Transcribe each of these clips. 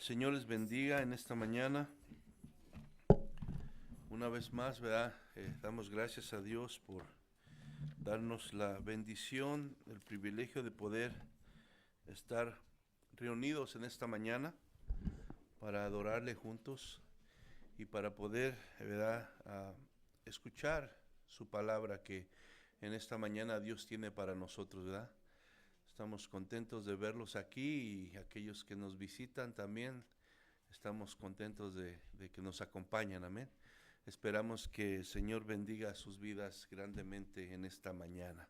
El Señor les bendiga en esta mañana. Una vez más, ¿verdad? Damos gracias a Dios por darnos la bendición, el privilegio de poder estar reunidos en esta mañana para adorarle juntos y para poder, ¿verdad? Escuchar su palabra que en esta mañana Dios tiene para nosotros, ¿verdad? Estamos contentos de verlos aquí y aquellos que nos visitan también. Estamos contentos de que nos acompañan, amén. Esperamos que el Señor bendiga sus vidas grandemente en esta mañana.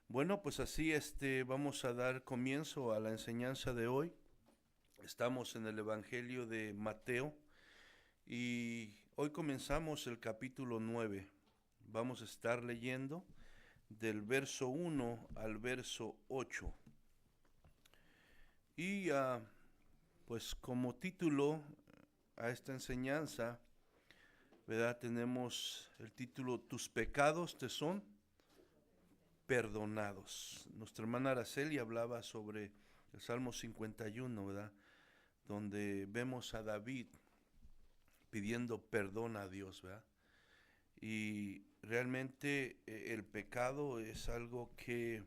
Bueno, pues así vamos a dar comienzo a la enseñanza de hoy. Estamos en el Evangelio de Mateo y hoy comenzamos el capítulo 9. Vamos a estar leyendo del verso 1 al verso 8. Y pues como título a esta enseñanza, ¿verdad? Tenemos el título Tus pecados te son perdonados. Nuestra hermana Araceli hablaba sobre el Salmo 51, ¿verdad? Donde vemos a David pidiendo perdón a Dios, ¿verdad? Y realmente el pecado es algo que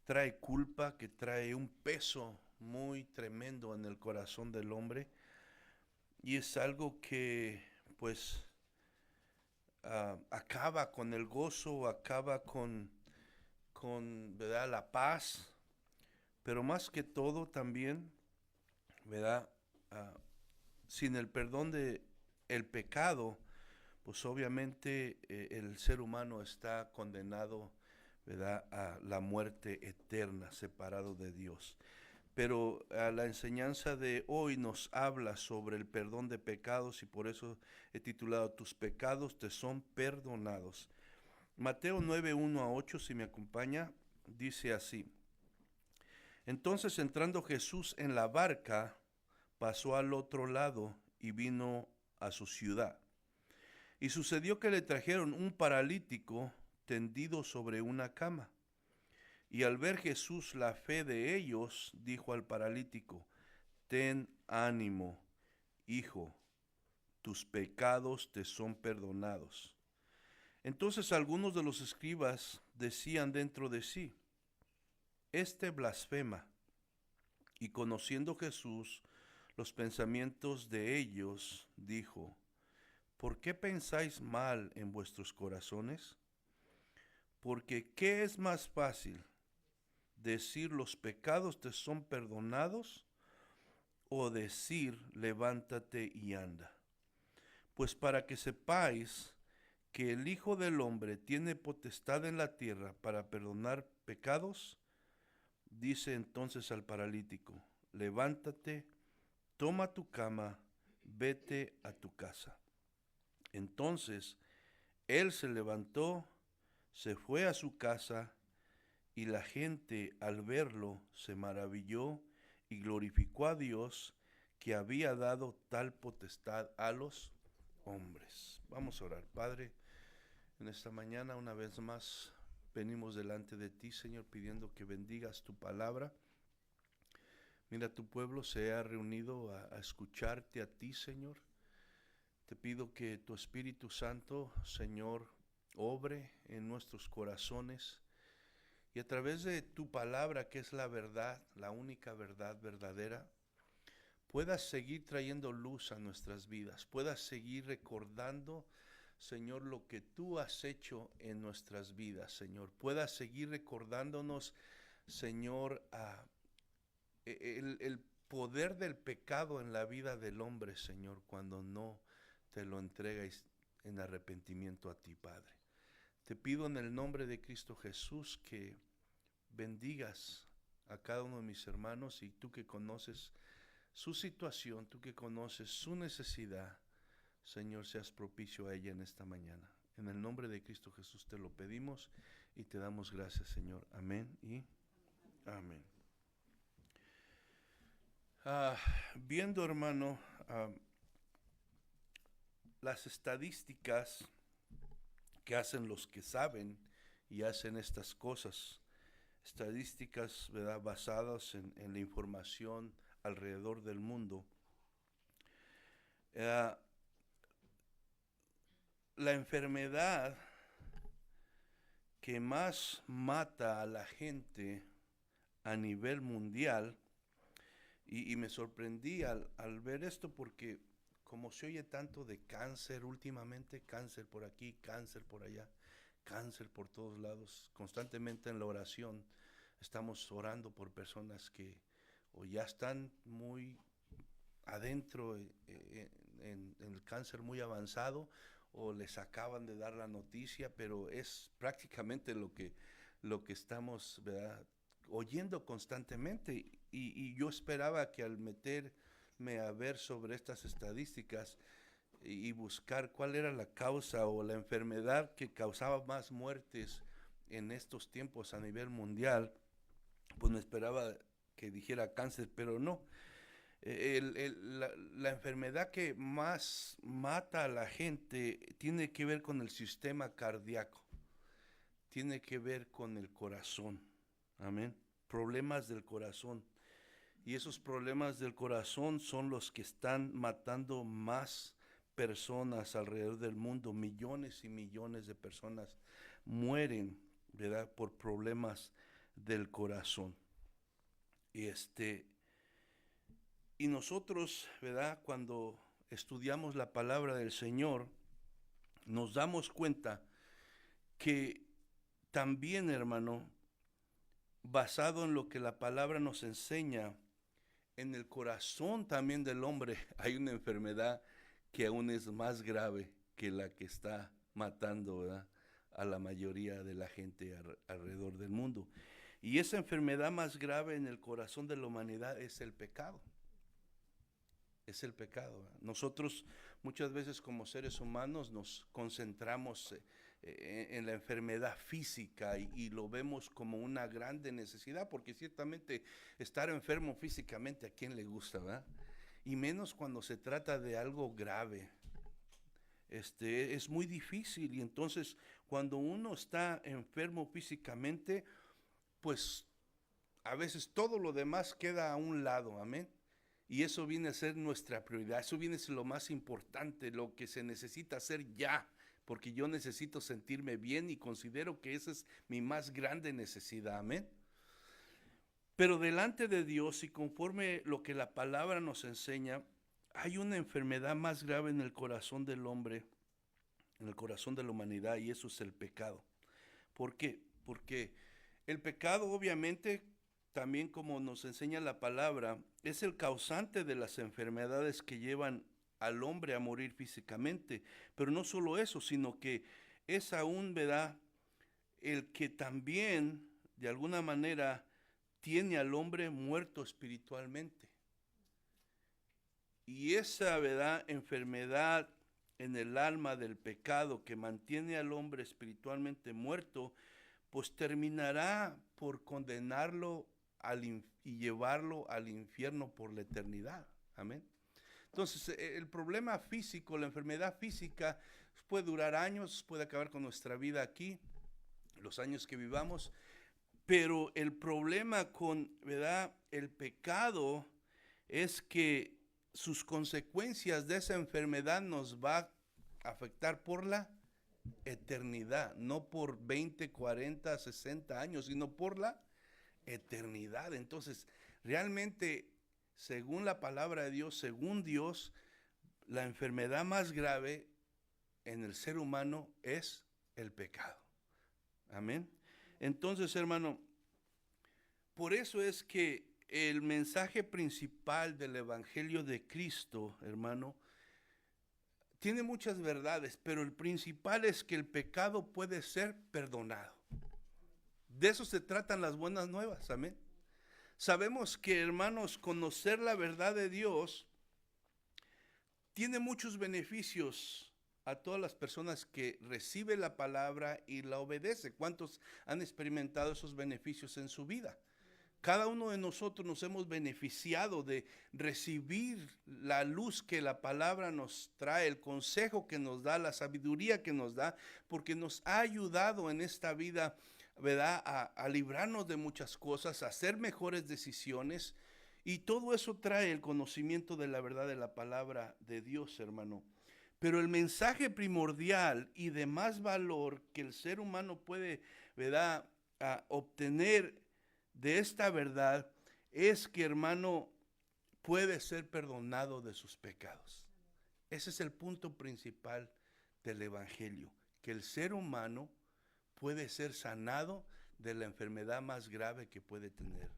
trae culpa, que trae un peso muy tremendo en el corazón del hombre, y es algo que pues acaba con el gozo, acaba con ¿verdad? La paz, pero más que todo también, ¿verdad? Ah, Sin el perdón de el pecado, pues obviamente el ser humano está condenado, ¿verdad? A la muerte eterna, separado de Dios. Pero la enseñanza de hoy nos habla sobre el perdón de pecados y por eso he titulado Tus pecados te son perdonados. Mateo 9, 1 a 8, si me acompaña, dice así. Entonces entrando Jesús en la barca, pasó al otro lado y vino a su ciudad. Y sucedió que le trajeron un paralítico tendido sobre una cama. Y al ver Jesús la fe de ellos, dijo al paralítico, ten ánimo, hijo, tus pecados te son perdonados. Entonces algunos de los escribas decían dentro de sí, este blasfema. Y conociendo Jesús los pensamientos de ellos, dijo, ¿por qué pensáis mal en vuestros corazones? Porque ¿qué es más fácil? ¿Decir los pecados te son perdonados? ¿O decir levántate y anda? Pues para que sepáis que el Hijo del Hombre tiene potestad en la tierra para perdonar pecados, dice entonces al paralítico, levántate, toma tu cama, vete a tu casa. Entonces él se levantó, se fue a su casa, y la gente al verlo se maravilló y glorificó a Dios que había dado tal potestad a los hombres. Vamos a orar. Padre, en esta mañana una vez más venimos delante de ti, Señor, pidiendo que bendigas tu palabra. Mira, tu pueblo se ha reunido a escucharte a ti, Señor. Te pido que tu Espíritu Santo, Señor, obre en nuestros corazones y a través de tu palabra, que es la verdad, la única verdad verdadera, puedas seguir trayendo luz a nuestras vidas, puedas seguir recordando, Señor, lo que tú has hecho en nuestras vidas, Señor. Puedas seguir recordándonos, Señor, el poder del pecado en la vida del hombre, Señor, cuando no te lo entregas en arrepentimiento a ti, Padre. Te pido en el nombre de Cristo Jesús que bendigas a cada uno de mis hermanos y tú que conoces su situación, tú que conoces su necesidad, Señor, seas propicio a ella en esta mañana. En el nombre de Cristo Jesús te lo pedimos y te damos gracias, Señor. Amén y amén. Viendo, hermano, las estadísticas que hacen los que saben y hacen estas cosas, estadísticas, ¿verdad?, basadas en la información alrededor del mundo. La enfermedad que más mata a la gente a nivel mundial, y me sorprendí al ver esto porque como se oye tanto de cáncer últimamente, cáncer por aquí, cáncer por allá, cáncer por todos lados, constantemente en la oración estamos orando por personas que o ya están muy adentro en el cáncer muy avanzado o les acaban de dar la noticia, pero es prácticamente lo que estamos, ¿verdad?, oyendo constantemente. Y yo esperaba que al meterme a ver sobre estas estadísticas y buscar cuál era la causa o la enfermedad que causaba más muertes en estos tiempos a nivel mundial, pues me esperaba que dijera cáncer, pero no. La enfermedad que más mata a la gente tiene que ver con el sistema cardíaco, tiene que ver con el corazón, amén, problemas del corazón. Y esos problemas del corazón son los que están matando más personas alrededor del mundo. Millones y millones de personas mueren, ¿verdad?, por problemas del corazón. Y nosotros, ¿verdad?, cuando estudiamos la palabra del Señor, nos damos cuenta que también, hermano, basado en lo que la palabra nos enseña, en el corazón también del hombre hay una enfermedad que aún es más grave que la que está matando, ¿verdad?, a la mayoría de la gente alrededor del mundo. Y esa enfermedad más grave en el corazón de la humanidad es el pecado. Es el pecado. Nosotros muchas veces como seres humanos nos concentramos en la enfermedad física y lo vemos como una grande necesidad, porque ciertamente estar enfermo físicamente, ¿a quién le gusta, verdad? Y menos cuando se trata de algo grave. Es muy difícil, y entonces cuando uno está enfermo físicamente, pues a veces todo lo demás queda a un lado, amén. Y eso viene a ser nuestra prioridad, eso viene a ser lo más importante, lo que se necesita hacer ya, porque yo necesito sentirme bien y considero que esa es mi más grande necesidad, amén. Pero delante de Dios y conforme lo que la palabra nos enseña, hay una enfermedad más grave en el corazón del hombre, en el corazón de la humanidad, y eso es el pecado. ¿Por qué? Porque el pecado, obviamente, también como nos enseña la palabra, es el causante de las enfermedades que llevan al hombre a morir físicamente. Pero no solo eso, sino que es aún, ¿verdad?, el que también, de alguna manera, tiene al hombre muerto espiritualmente. Y esa, ¿verdad?, enfermedad en el alma del pecado que mantiene al hombre espiritualmente muerto, pues terminará por condenarlo y llevarlo al infierno por la eternidad. Amén. Entonces, el problema físico, la enfermedad física, puede durar años, puede acabar con nuestra vida aquí, los años que vivamos, pero el problema con, ¿verdad?, el pecado es que sus consecuencias de esa enfermedad nos va a afectar por la eternidad, no por 20, 40, 60 años, sino por la eternidad. Entonces, realmente, según la palabra de Dios, según Dios, la enfermedad más grave en el ser humano es el pecado. Amén. Entonces, hermano, por eso es que el mensaje principal del Evangelio de Cristo, hermano, tiene muchas verdades, pero el principal es que el pecado puede ser perdonado. De eso se tratan las buenas nuevas, amén. Sabemos que, hermanos, conocer la verdad de Dios tiene muchos beneficios a todas las personas que reciben la palabra y la obedecen. ¿Cuántos han experimentado esos beneficios en su vida? Cada uno de nosotros nos hemos beneficiado de recibir la luz que la palabra nos trae, el consejo que nos da, la sabiduría que nos da, porque nos ha ayudado en esta vida, ¿verdad?, a librarnos de muchas cosas, a hacer mejores decisiones. Y todo eso trae el conocimiento de la verdad de la palabra de Dios, hermano. Pero el mensaje primordial y de más valor que el ser humano puede, ¿verdad?, obtener de esta verdad es que, hermano, puede ser perdonado de sus pecados. Ese es el punto principal del evangelio, que el ser humano puede ser sanado de la enfermedad más grave que puede tener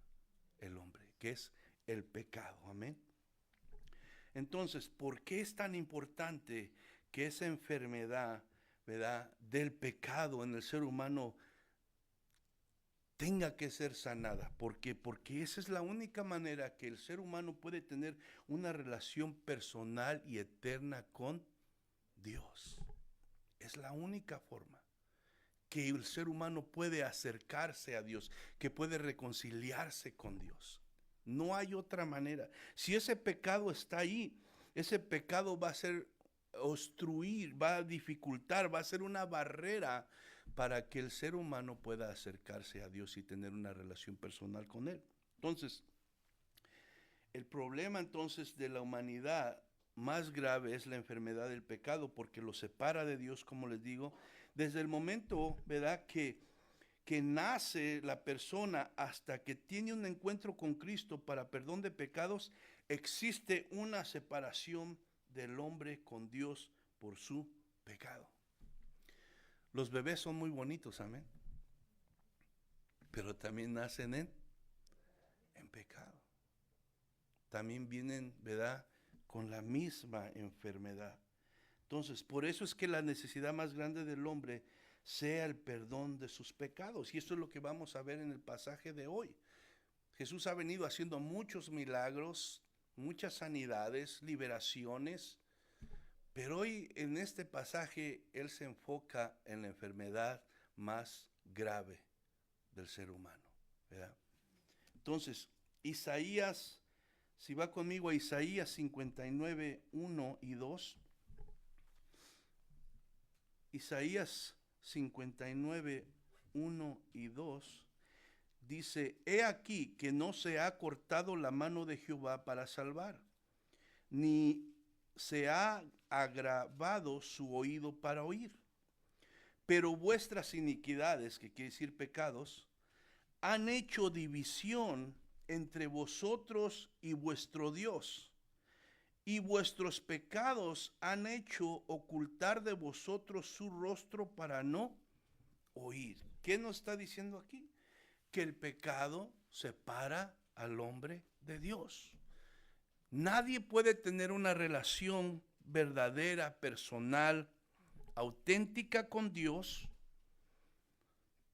el hombre, que es el pecado. Amén. Entonces, ¿por qué es tan importante que esa enfermedad, ¿verdad?, del pecado en el ser humano tenga que ser sanada? ¿Por qué? Porque esa es la única manera que el ser humano puede tener una relación personal y eterna con Dios. Es la única forma que el ser humano puede acercarse a Dios, que puede reconciliarse con Dios. No hay otra manera. Si ese pecado está ahí, ese pecado va a ser obstruir, va a dificultar, va a ser una barrera para que el ser humano pueda acercarse a Dios y tener una relación personal con Él. Entonces, el problema entonces de la humanidad más grave es la enfermedad del pecado, porque lo separa de Dios, como les digo, desde el momento, ¿verdad?, que nace la persona hasta que tiene un encuentro con Cristo para perdón de pecados, existe una separación del hombre con Dios por su pecado. Los bebés son muy bonitos, amén, pero también nacen en pecado. También vienen, ¿verdad?, con la misma enfermedad. Entonces, por eso es que la necesidad más grande del hombre sea el perdón de sus pecados. Y esto es lo que vamos a ver en el pasaje de hoy. Jesús ha venido haciendo muchos milagros, muchas sanidades, liberaciones, pero hoy en este pasaje Él se enfoca en la enfermedad más grave del ser humano, ¿verdad? Entonces, Isaías, si va conmigo a Isaías 59, 1 y 2. Isaías 59, 1 y 2 dice: He aquí que no se ha cortado la mano de Jehová para salvar, ni se ha agravado su oído para oír. Pero vuestras iniquidades, que quiere decir pecados, han hecho división entre vosotros y vuestro Dios, y vuestros pecados han hecho ocultar de vosotros su rostro para no oír. ¿Qué nos está diciendo aquí? Que el pecado separa al hombre de Dios. Nadie puede tener una relación verdadera, personal, auténtica con Dios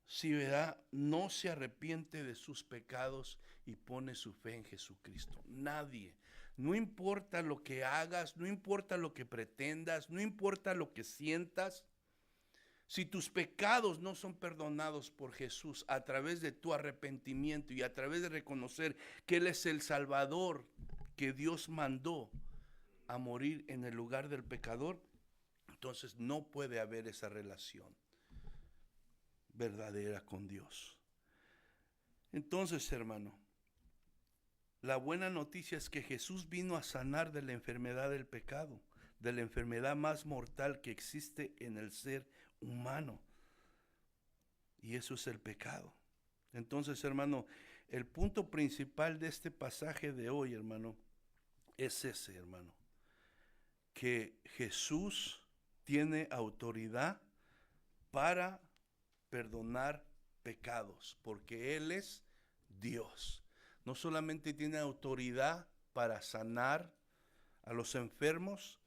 si, ¿verdad?, no se arrepiente de sus pecados y pone su fe en Jesucristo. Nadie. No importa lo que hagas, no importa lo que pretendas, no importa lo que sientas. Si tus pecados no son perdonados por Jesús a través de tu arrepentimiento y a través de reconocer que Él es el Salvador que Dios mandó a morir en el lugar del pecador, entonces no puede haber esa relación verdadera con Dios. Entonces, hermano, la buena noticia es que Jesús vino a sanar de la enfermedad del pecado, de la enfermedad más mortal que existe en el ser humano. Y eso es el pecado. Entonces, hermano, el punto principal de este pasaje de hoy, hermano, es ese, hermano, que Jesús tiene autoridad para perdonar pecados, porque Él es Dios. No solamente tiene autoridad para sanar a los enfermos,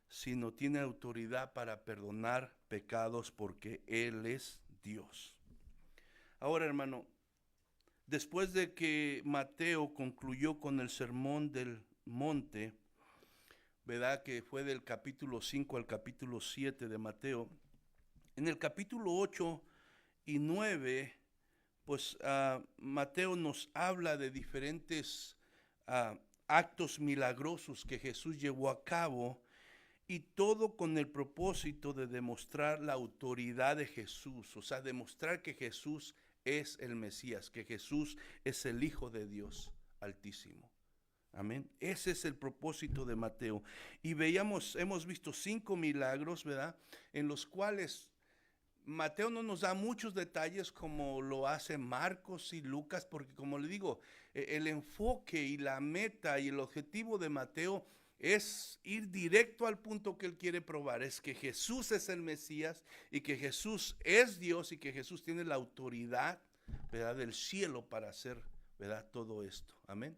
sino tiene autoridad para perdonar pecados, porque Él es Dios. Ahora, hermano, después de que Mateo concluyó con el sermón del monte, ¿verdad?, que fue del capítulo 5 al capítulo 7 de Mateo, en el capítulo 8 y 9, pues Mateo nos habla de diferentes actos milagrosos que Jesús llevó a cabo, y todo con el propósito de demostrar la autoridad de Jesús, o sea, demostrar que Jesús es el Mesías, que Jesús es el Hijo de Dios Altísimo. Amén. Ese es el propósito de Mateo. Y hemos visto 5 milagros, ¿verdad? En los cuales Mateo no nos da muchos detalles como lo hace Marcos y Lucas, porque como le digo, el enfoque y la meta y el objetivo de Mateo es ir directo al punto que él quiere probar, es que Jesús es el Mesías y que Jesús es Dios y que Jesús tiene la autoridad, ¿verdad?, del cielo para hacer, ¿verdad?, todo esto. Amén.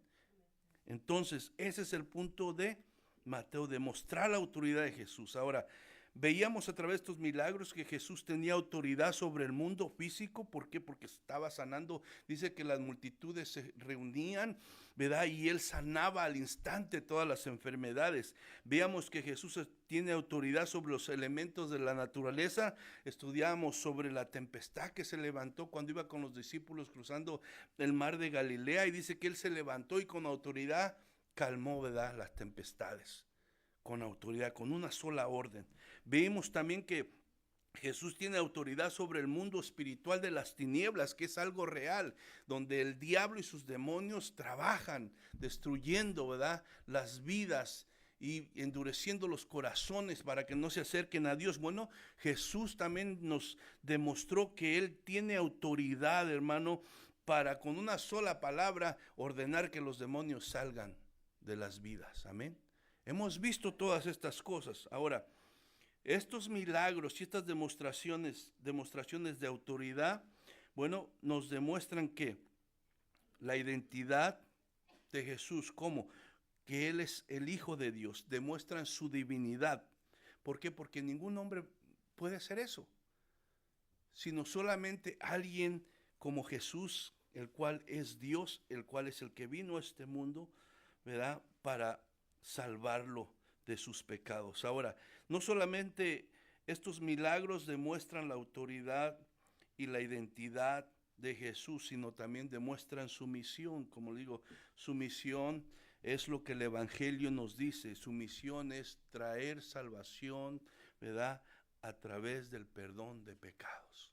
Entonces, ese es el punto de Mateo, demostrar la autoridad de Jesús. Ahora, veíamos a través de estos milagros que Jesús tenía autoridad sobre el mundo físico. ¿Por qué? Porque estaba sanando. Dice que las multitudes se reunían, ¿verdad? Y él sanaba al instante todas las enfermedades. Veíamos que Jesús tiene autoridad sobre los elementos de la naturaleza. Estudiamos sobre la tempestad que se levantó cuando iba con los discípulos cruzando el mar de Galilea. Y dice que él se levantó y con autoridad calmó, ¿verdad?, las tempestades. Con autoridad, con una sola orden. Vemos también que Jesús tiene autoridad sobre el mundo espiritual de las tinieblas, que es algo real, donde el diablo y sus demonios trabajan, destruyendo, ¿verdad?, las vidas y endureciendo los corazones para que no se acerquen a Dios. Bueno, Jesús también nos demostró que Él tiene autoridad, hermano, para con una sola palabra ordenar que los demonios salgan de las vidas. Amén. Hemos visto todas estas cosas. Ahora, estos milagros y estas demostraciones de autoridad, bueno, nos demuestran que la identidad de Jesús, como que Él es el Hijo de Dios, demuestran su divinidad. ¿Por qué? Porque ningún hombre puede hacer eso, sino solamente alguien como Jesús, el cual es Dios, el cual es el que vino a este mundo, ¿verdad?, para salvarlo de sus pecados. Ahora, no solamente estos milagros demuestran la autoridad y la identidad de Jesús, sino también demuestran su misión. Como digo, su misión es lo que el Evangelio nos dice. Su misión es traer salvación, ¿verdad?, a través del perdón de pecados.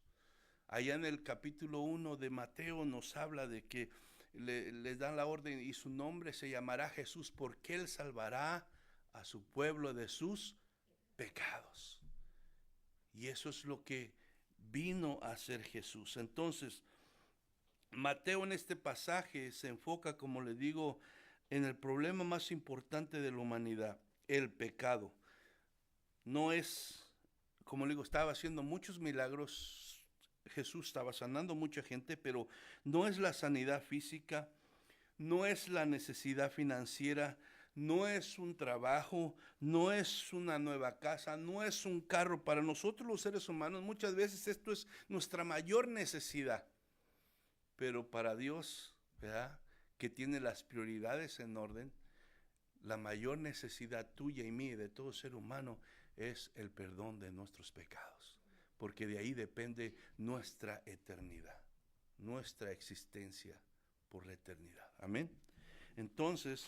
Allá en el capítulo 1 de Mateo nos habla de que les dan la orden y su nombre se llamará Jesús porque Él salvará a su pueblo de sus pecados. Y eso es lo que vino a hacer Jesús. Entonces, Mateo en este pasaje se enfoca, como le digo, en el problema más importante de la humanidad, el pecado. No es, como le digo, estaba haciendo muchos milagros, Jesús estaba sanando mucha gente, pero no es la sanidad física, no es la necesidad financiera, no es un trabajo, no es una nueva casa, no es un carro. Para nosotros los seres humanos muchas veces esto es nuestra mayor necesidad, pero para Dios, ¿verdad?, que tiene las prioridades en orden, la mayor necesidad tuya y mía y de todo ser humano es el perdón de nuestros pecados, porque de ahí depende nuestra eternidad, nuestra existencia por la eternidad. Amén. Entonces,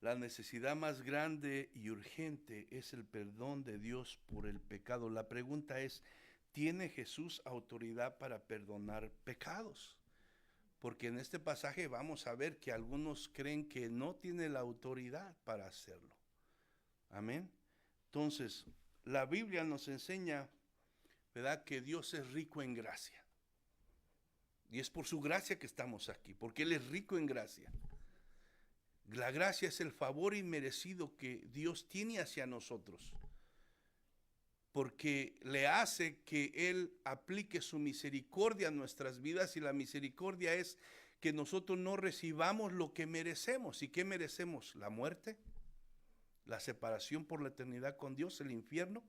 la necesidad más grande y urgente es el perdón de Dios por el pecado. La pregunta es, ¿tiene Jesús autoridad para perdonar pecados? Porque en este pasaje vamos a ver que algunos creen que no tiene la autoridad para hacerlo. Amén. Entonces, la Biblia nos enseña, ¿verdad?, que Dios es rico en gracia. Y es por su gracia que estamos aquí, porque Él es rico en gracia. La gracia es el favor inmerecido que Dios tiene hacia nosotros, porque le hace que Él aplique su misericordia a nuestras vidas, y la misericordia es que nosotros no recibamos lo que merecemos. ¿Y qué merecemos? La muerte, la separación por la eternidad con Dios, el infierno.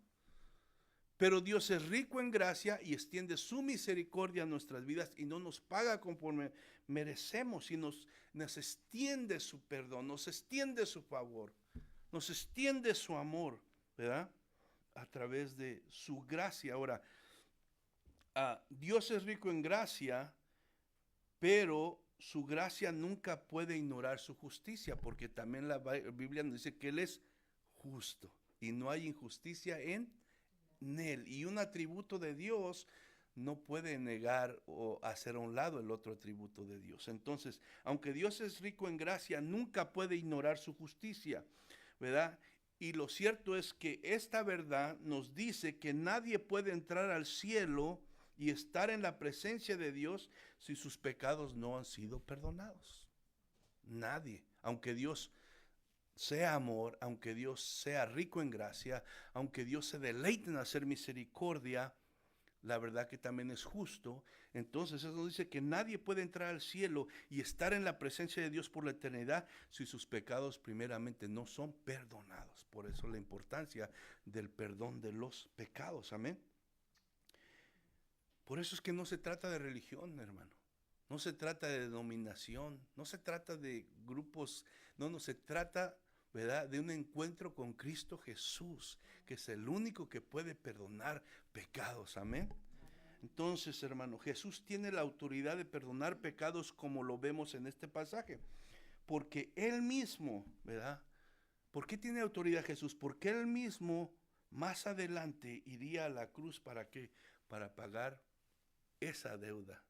Pero Dios es rico en gracia y extiende su misericordia a nuestras vidas y no nos paga conforme merecemos, y nos extiende su perdón, nos extiende su favor, nos extiende su amor, ¿verdad?, a través de su gracia. Ahora, Dios es rico en gracia, pero su gracia nunca puede ignorar su justicia, porque también la Biblia nos dice que Él es justo y no hay injusticia en Él. Y un atributo de Dios no puede negar o hacer a un lado el otro atributo de Dios. Entonces, aunque Dios es rico en gracia, nunca puede ignorar su justicia, ¿verdad? Y lo cierto es que esta verdad nos dice que nadie puede entrar al cielo y estar en la presencia de Dios si sus pecados no han sido perdonados. Nadie, aunque Dios sea amor, aunque Dios sea rico en gracia, aunque Dios se deleite en hacer misericordia, la verdad que también es justo. Entonces eso dice que nadie puede entrar al cielo y estar en la presencia de Dios por la eternidad si sus pecados primeramente no son perdonados. Por eso la importancia del perdón de los pecados, amén. Por eso es que no se trata de religión, hermano. No se trata de denominación, no se trata de grupos, no se trata, ¿verdad?, de un encuentro con Cristo Jesús, que es el único que puede perdonar pecados, amén. Entonces, hermano, Jesús tiene la autoridad de perdonar pecados como lo vemos en este pasaje, porque Él mismo, ¿verdad? ¿Por qué tiene autoridad Jesús? Porque Él mismo más adelante iría a la cruz, ¿para qué? Para pagar esa deuda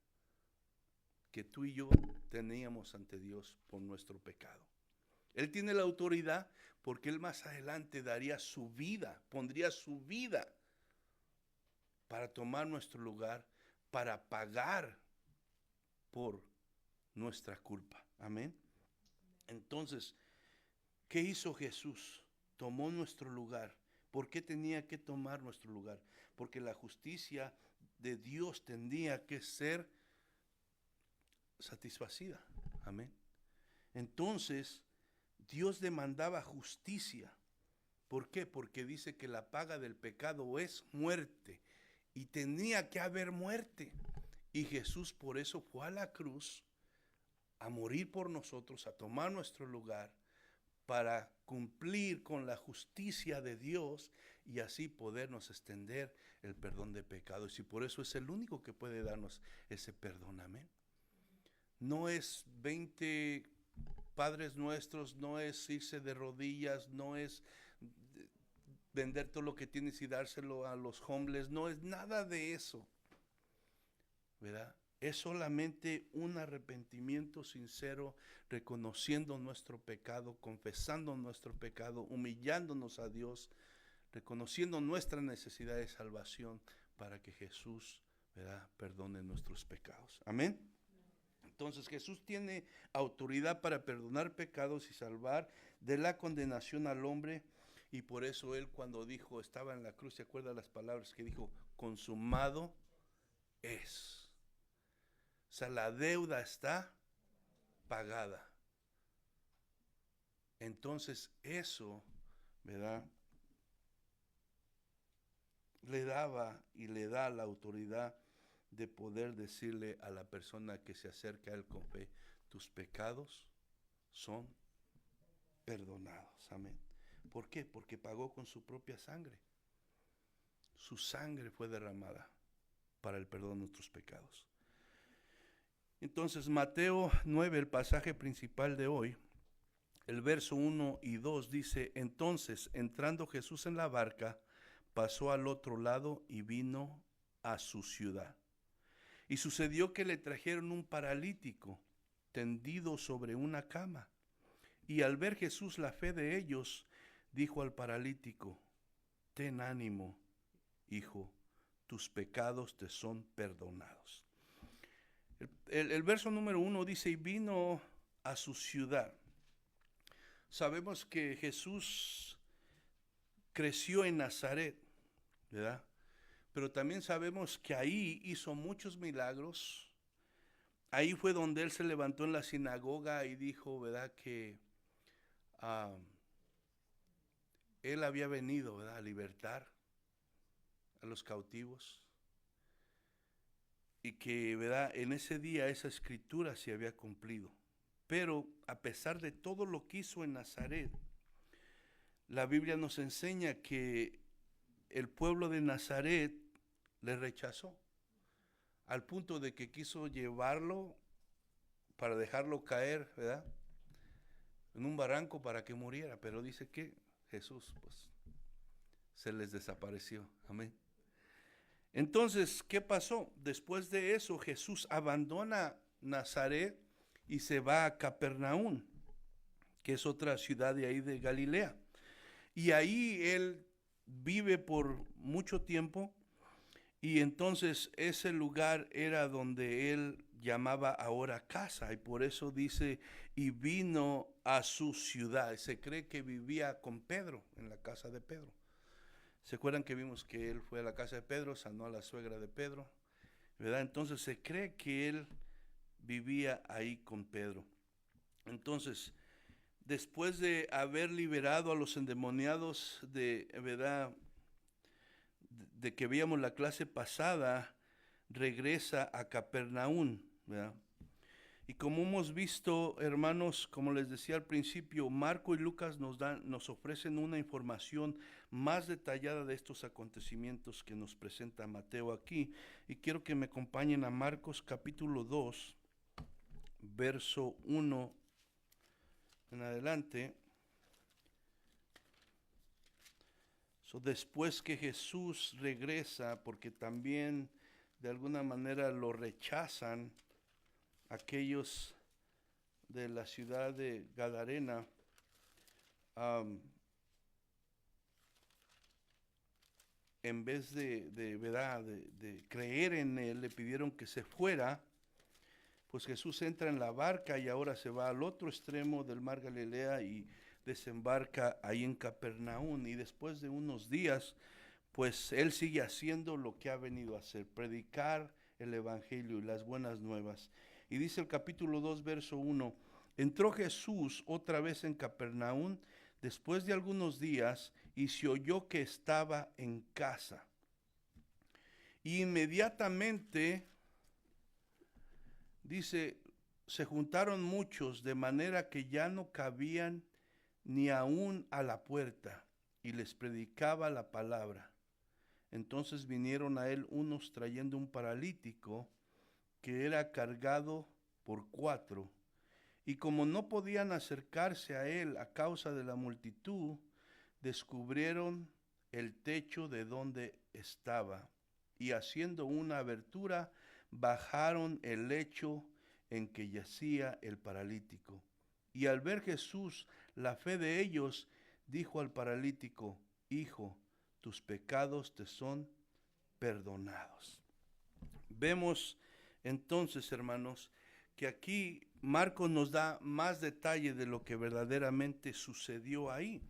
que tú y yo teníamos ante Dios por nuestro pecado. Él tiene la autoridad porque Él más adelante daría su vida, pondría su vida para tomar nuestro lugar, para pagar por nuestra culpa. Amén. Entonces, ¿qué hizo Jesús? Tomó nuestro lugar. ¿Por qué tenía que tomar nuestro lugar? Porque la justicia de Dios tendría que ser satisfacida. Amén. Entonces, Dios demandaba justicia. ¿Por qué? Porque dice que la paga del pecado es muerte. Y tenía que haber muerte. Y Jesús por eso fue a la cruz a morir por nosotros, a tomar nuestro lugar, para cumplir con la justicia de Dios y así podernos extender el perdón de pecados. Y por eso es el único que puede darnos ese perdón. Amén. No es 20 Padres Nuestros, no es irse de rodillas, no es vender todo lo que tienes y dárselo a los homeless, no es nada de eso, ¿verdad? Es solamente un arrepentimiento sincero, reconociendo nuestro pecado, confesando nuestro pecado, humillándonos a Dios, reconociendo nuestra necesidad de salvación para que Jesús, ¿verdad?, perdone nuestros pecados. Amén. Entonces Jesús tiene autoridad para perdonar pecados y salvar de la condenación al hombre. Y por eso Él, cuando dijo, estaba en la cruz, ¿se acuerda las palabras que dijo? Consumado es. O sea, la deuda está pagada. Entonces eso, ¿verdad?, le daba y le da la autoridad de poder decirle a la persona que se acerca a Él con fe, tus pecados son perdonados. Amén. ¿Por qué? Porque pagó con su propia sangre. Su sangre fue derramada para el perdón de nuestros pecados. Entonces, Mateo 9, el pasaje principal de hoy, el verso 1 y 2 dice, entonces, entrando Jesús en la barca, pasó al otro lado y vino a su ciudad. Y sucedió que le trajeron un paralítico tendido sobre una cama. Y al ver Jesús la fe de ellos, dijo al paralítico, ten ánimo, hijo, tus pecados te son perdonados. El verso número 1 dice, y vino a su ciudad. Sabemos que Jesús creció en Nazaret, ¿verdad? Pero también sabemos que ahí hizo muchos milagros. Ahí fue donde Él se levantó en la sinagoga y dijo, ¿verdad?, que Él había venido, ¿verdad?, a libertar a los cautivos. Y que, ¿verdad?, en ese día esa escritura se había cumplido. Pero a pesar de todo lo que hizo en Nazaret, la Biblia nos enseña que el pueblo de Nazaret le rechazó, al punto de que quiso llevarlo para dejarlo caer, ¿verdad?, en un barranco para que muriera. Pero dice que Jesús, pues, se les desapareció. Amén. Entonces, ¿qué pasó? Después de eso, Jesús abandona Nazaret y se va a Capernaum, que es otra ciudad de ahí de Galilea. Y ahí él vive por mucho tiempo, y entonces ese lugar era donde él llamaba ahora casa, y por eso dice, y vino a su ciudad. Se cree que vivía con Pedro, en la casa de Pedro. ¿Se acuerdan que vimos que él fue a la casa de Pedro, sanó a la suegra de Pedro? ¿Verdad? Entonces se cree que él vivía ahí con Pedro. Entonces, después de haber liberado a los endemoniados de, ¿verdad?, de que veíamos la clase pasada, regresa a Capernaum, ¿verdad? Y como hemos visto, hermanos, como les decía al principio, Marco y Lucas nos ofrecen una información más detallada de estos acontecimientos que nos presenta Mateo aquí. Y quiero que me acompañen a Marcos capítulo 2, verso 1 en adelante. Después que Jesús regresa, porque también de alguna manera lo rechazan aquellos de la ciudad de Gadarena, en vez de creer en él, le pidieron que se fuera. Pues Jesús entra en la barca y ahora se va al otro extremo del mar Galilea y desembarca ahí en Capernaum. Y después de unos días, pues él sigue haciendo lo que ha venido a hacer, predicar el evangelio y las buenas nuevas. Y dice el capítulo 2, verso 1, entró Jesús otra vez en Capernaum después de algunos días y se oyó que estaba en casa. Y inmediatamente, dice, se juntaron muchos de manera que ya no cabían ni aún a la puerta, y les predicaba la palabra. Entonces vinieron a él unos trayendo un paralítico que era cargado por 4, y como no podían acercarse a él a causa de la multitud, descubrieron el techo de donde estaba, y haciendo una abertura, bajaron el lecho en que yacía el paralítico. Y al ver Jesús la fe de ellos, dijo al paralítico, hijo, tus pecados te son perdonados. Vemos entonces, hermanos, que aquí Marcos nos da más detalle de lo que verdaderamente sucedió ahí.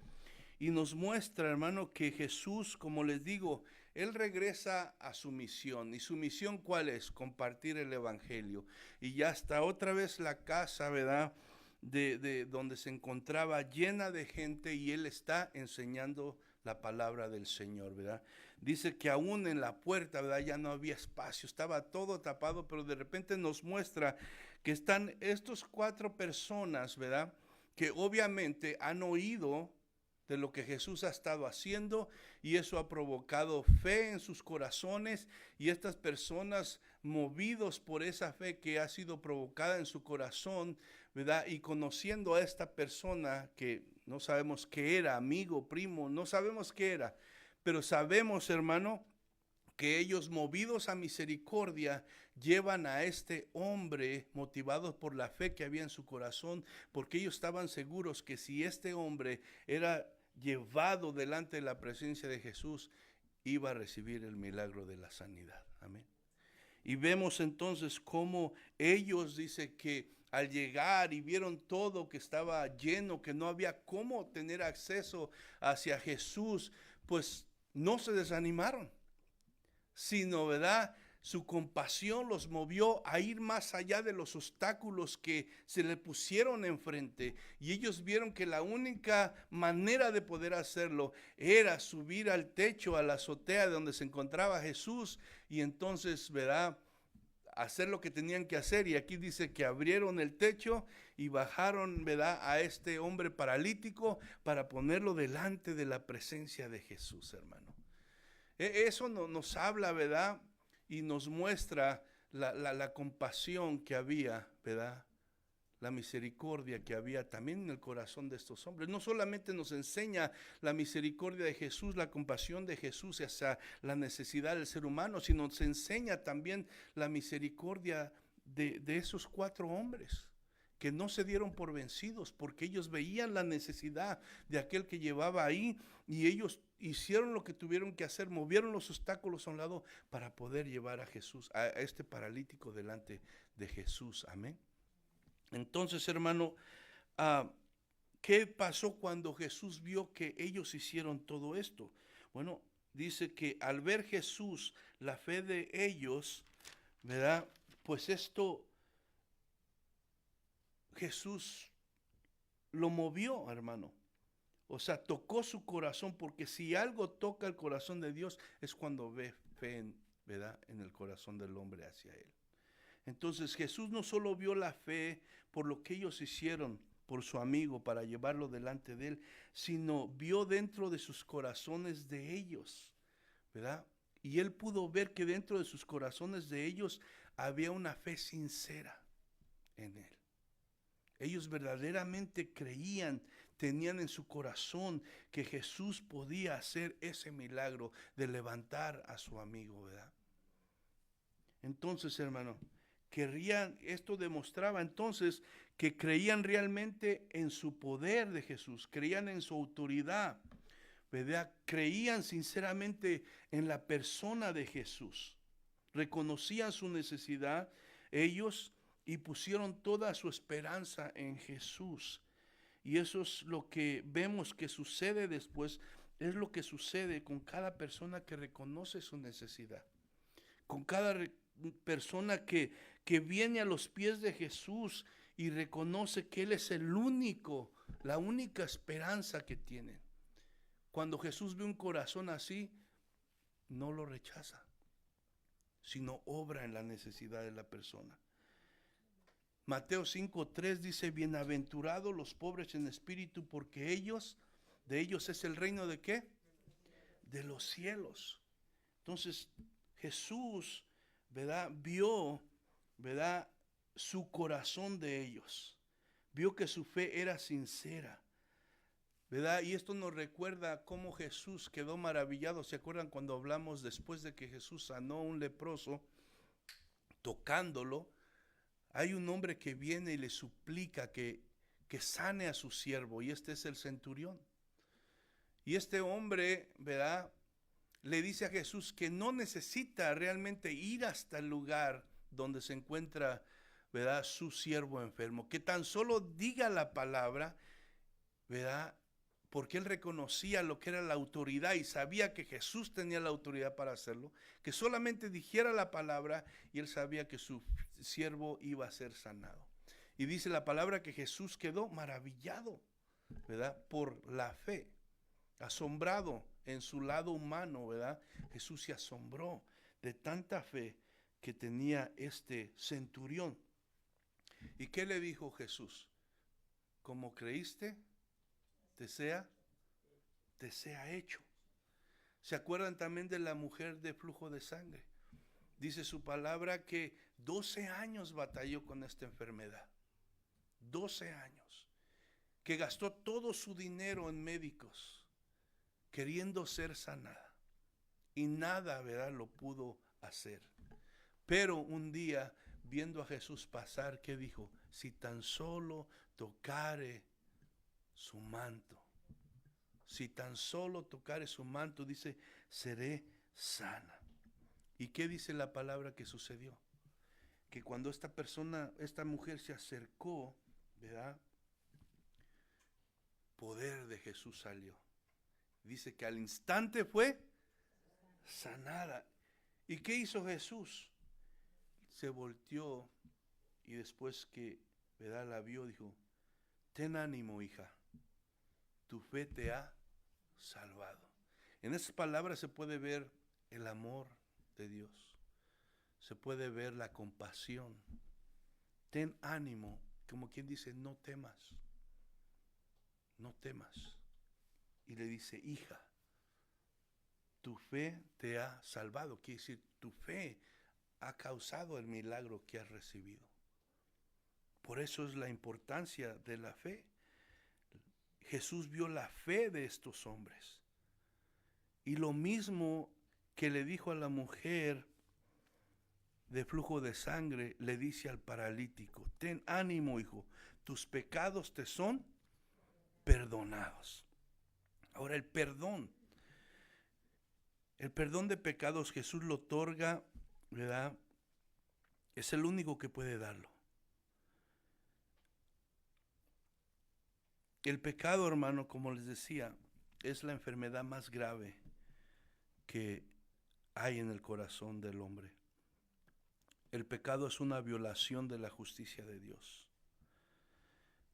Y nos muestra, hermano, que Jesús, como les digo, él regresa a su misión. ¿Y su misión cuál es? Compartir el evangelio. Y ya está otra vez la casa, ¿verdad?, de donde se encontraba llena de gente, y él está enseñando la palabra del Señor, ¿verdad? Dice que aún en la puerta, ¿verdad?, ya no había espacio, estaba todo tapado, pero de repente nos muestra que están estos 4 personas, ¿verdad?, que obviamente han oído de lo que Jesús ha estado haciendo, y eso ha provocado fe en sus corazones, y estas personas, movidos por esa fe que ha sido provocada en su corazón, ¿verdad?, y conociendo a esta persona que no sabemos qué era, amigo, primo, no sabemos qué era, pero sabemos, hermano, que ellos, movidos a misericordia, llevan a este hombre motivados por la fe que había en su corazón, porque ellos estaban seguros que si este hombre era llevado delante de la presencia de Jesús, iba a recibir el milagro de la sanidad. Amén. Y vemos entonces cómo ellos, dice que al llegar y vieron todo que estaba lleno, que no había cómo tener acceso hacia Jesús, pues no se desanimaron, sino, ¿verdad?, su compasión los movió a ir más allá de los obstáculos que se le pusieron enfrente. Y ellos vieron que la única manera de poder hacerlo era subir al techo, a la azotea de donde se encontraba Jesús, y entonces, ¿verdad?, hacer lo que tenían que hacer. Y aquí dice que abrieron el techo y bajaron, ¿verdad?, a este hombre paralítico para ponerlo delante de la presencia de Jesús, hermano. Eso nos habla, ¿verdad?, y nos muestra la compasión que había, ¿verdad?, la misericordia que había también en el corazón de estos hombres. No solamente nos enseña la misericordia de Jesús, la compasión de Jesús hacia la necesidad del ser humano, sino nos enseña también la misericordia de esos 4 hombres que no se dieron por vencidos, porque ellos veían la necesidad de aquel que llevaba ahí, y ellos hicieron lo que tuvieron que hacer, movieron los obstáculos a un lado para poder llevar a Jesús, a este paralítico delante de Jesús. Amén. Entonces, hermano, ¿qué pasó cuando Jesús vio que ellos hicieron todo esto? Bueno, dice que al ver Jesús la fe de ellos, ¿verdad? Pues esto Jesús lo movió, hermano. O sea, tocó su corazón, porque si algo toca el corazón de Dios es cuando ve fe, ¿verdad?, en el corazón del hombre hacia Él. Entonces Jesús no solo vio la fe por lo que ellos hicieron por su amigo para llevarlo delante de Él, sino vio dentro de sus corazones de ellos, ¿verdad? Y Él pudo ver que dentro de sus corazones de ellos había una fe sincera en Él. Ellos verdaderamente creían, tenían en su corazón que Jesús podía hacer ese milagro de levantar a su amigo, ¿verdad? Entonces, hermano, esto demostraba entonces que creían realmente en su poder de Jesús, creían en su autoridad, ¿verdad? Creían sinceramente en la persona de Jesús, reconocían su necesidad ellos y pusieron toda su esperanza en Jesús. Y eso es lo que vemos que sucede después, es lo que sucede con cada persona que reconoce su necesidad, con cada persona que viene a los pies de Jesús y reconoce que Él es el único, la única esperanza que tienen. Cuando Jesús ve un corazón así, no lo rechaza, sino obra en la necesidad de la persona. Mateo 5:3 dice: bienaventurados los pobres en espíritu, porque de ellos es el reino ¿de qué? De los cielos. Entonces Jesús, ¿verdad?, vio, ¿verdad?, su corazón de ellos, vio que su fe era sincera, ¿verdad? Y esto nos recuerda cómo Jesús quedó maravillado. ¿Se acuerdan cuando hablamos después de que Jesús sanó a un leproso, tocándolo? Hay un hombre que viene y le suplica que sane a su siervo, y este es el centurión. Y este hombre, ¿verdad?, le dice a Jesús que no necesita realmente ir hasta el lugar donde se encuentra, ¿verdad?, su siervo enfermo, que tan solo diga la palabra, ¿verdad?, porque él reconocía lo que era la autoridad y sabía que Jesús tenía la autoridad para hacerlo, que solamente dijera la palabra y él sabía que su siervo iba a ser sanado. Y dice la palabra que Jesús quedó maravillado, ¿verdad?, por la fe, asombrado en su lado humano, ¿verdad? Jesús se asombró de tanta fe que tenía este centurión. ¿Y qué le dijo Jesús? Como creíste, te sea hecho. ¿Se acuerdan también de la mujer de flujo de sangre? Dice su palabra que 12 años batalló con esta enfermedad. 12 años. Que gastó todo su dinero en médicos, queriendo ser sanada. Y nada, ¿verdad?, lo pudo hacer. Pero un día, viendo a Jesús pasar, ¿qué dijo? Si tan solo tocare su manto. Si tan solo tocare su manto, dice, seré sana. ¿Y qué dice la palabra que sucedió? Que cuando esta mujer se acercó, ¿verdad?, poder de Jesús salió. Dice que al instante fue sanada. ¿Y qué hizo Jesús? Se volteó y después que, ¿verdad?, la vio, dijo: ten ánimo, hija, tu fe te ha salvado. En esas palabras se puede ver el amor de Dios, se puede ver la compasión. Ten ánimo, como quien dice, no temas, no temas. Y le dice: hija, tu fe te ha salvado. Quiere decir, tu fe ha causado el milagro que has recibido. Por eso es la importancia de la fe. Jesús vio la fe de estos hombres. Y lo mismo que le dijo a la mujer de flujo de sangre, le dice al paralítico: ten ánimo, hijo, tus pecados te son perdonados. Ahora, el perdón de pecados Jesús lo otorga, ¿verdad? Es el único que puede darlo. El pecado, hermano, como les decía, es la enfermedad más grave que hay en el corazón del hombre. El pecado es una violación de la justicia de Dios.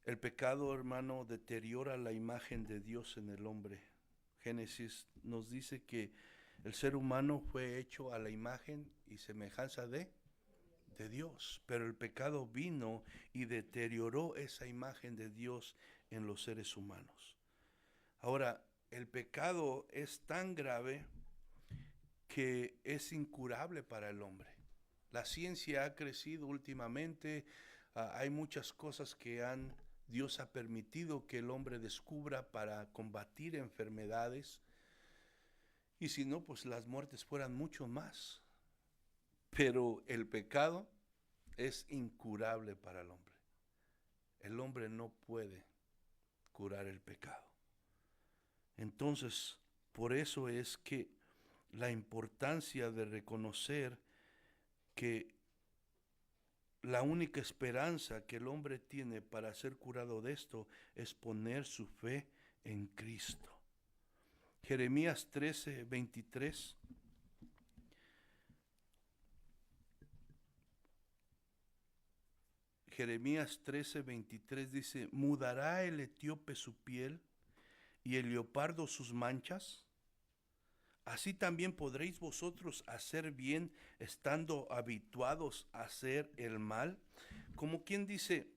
El pecado, hermano, deteriora la imagen de Dios en el hombre. Génesis nos dice que el ser humano fue hecho a la imagen y semejanza de Dios, pero el pecado vino y deterioró esa imagen de Dios en los seres humanos. Ahora, el pecado es tan grave que es incurable para el hombre. La ciencia ha crecido últimamente, hay muchas cosas que Dios ha permitido que el hombre descubra para combatir enfermedades, y si no, pues las muertes fueran mucho más. Pero el pecado es incurable para el hombre. El hombre no puede curar el pecado. Entonces, por eso es que la importancia de reconocer que la única esperanza que el hombre tiene para ser curado de esto es poner su fe en Cristo. Jeremías 13:23. Jeremías 13:23 dice: ¿mudará el etíope su piel y el leopardo sus manchas? Así también podréis vosotros hacer bien estando habituados a hacer el mal. Como quien dice,